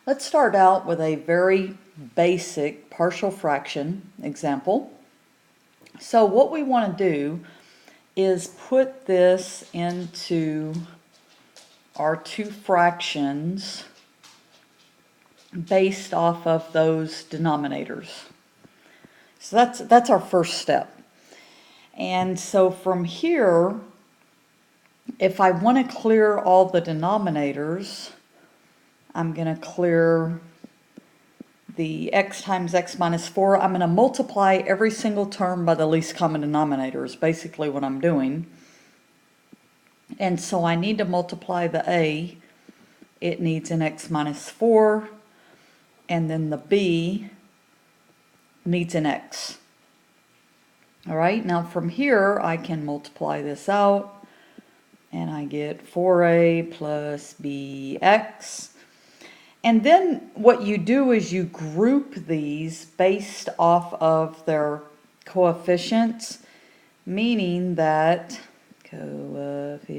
Let's start out with a very basic partial fraction example. So what we want to do is put this into our two fractions based off of those denominators. So that's our first step. And so from here, if I want to clear all the denominators, I'm going to clear the x times x minus 4. I'm going to multiply every single term by the least common denominator is basically what I'm doing. And so I need to multiply the a. It needs an x minus 4. And then the b needs an x. All right, now from here I can multiply this out. And I get 4a plus bx. And then what you do is you group these based off of their coefficients, meaning that coefficients,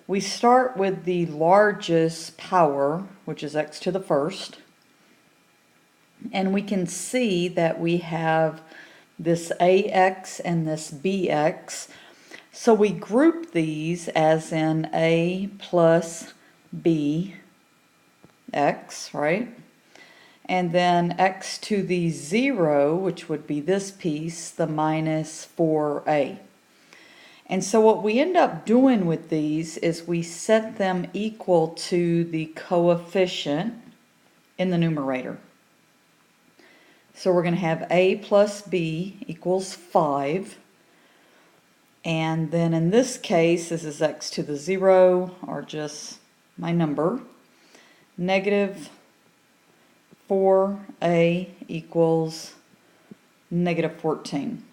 we start with the largest power, which is x to the first, and we can see that we have this ax and this bx. So we group these as in a plus b x, right? And then x to the 0, which would be this piece, the minus 4a. And so what we end up doing with these is we set them equal to the coefficient in the numerator. So we're going to have a plus b equals 5. And then in this case, this is x to the 0, or just my number. Negative 4a equals negative 14.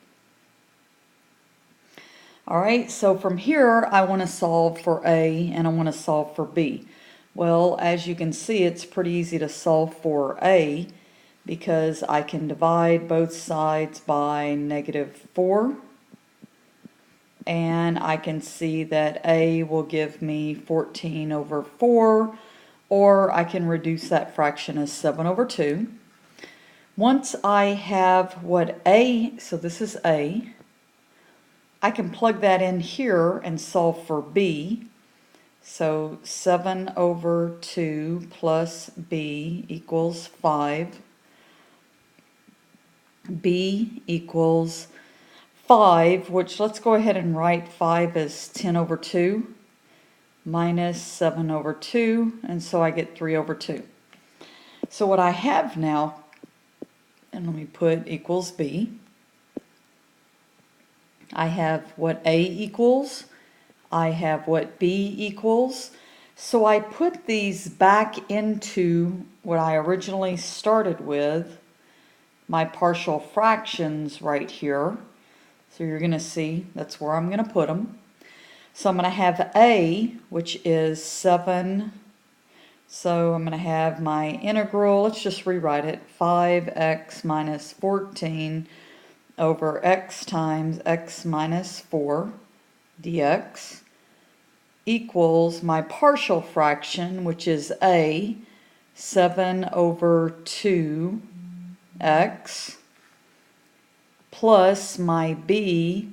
All right, so from here, I want to solve for a and I want to solve for b. Well, as you can see, it's pretty easy to solve for a because I can divide both sides by negative 4. And I can see that a will give me 14 over 4, or I can reduce that fraction as 7 over 2. Once I have what a, so this is a, I can plug that in here and solve for b. So 7 over 2 plus b equals 5. b equals 5, which let's go ahead and write 5 as 10 over 2 minus 7 over 2, and so I get 3 over 2. So what I have now, and let me put equals b, I have what a equals, I have what b equals, so I put these back into what I originally started with, my partial fractions right here. So you're going to see that's where I'm going to put them. So I'm going to have a, which is 7. So I'm going to have my integral, let's just rewrite it, 5x minus 14 over x times x minus 4 dx equals my partial fraction, which is a, 7 over 2x, plus my b,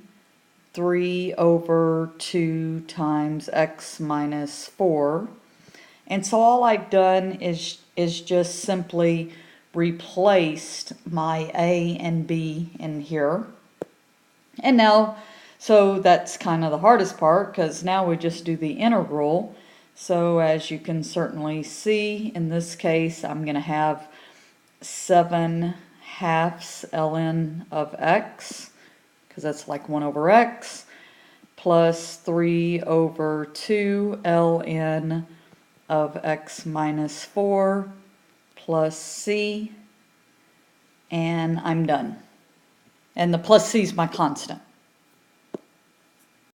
3 over 2 times x minus 4. And so all I've done is just simply replaced my a and b in here. And now, so that's kind of the hardest part, because now we just do the integral. So as you can certainly see, in this case, I'm going to have 7 halves ln of x, because that's like 1 over x, plus 3 over 2 ln of x minus 4 plus c, and I'm done. And the plus c is my constant.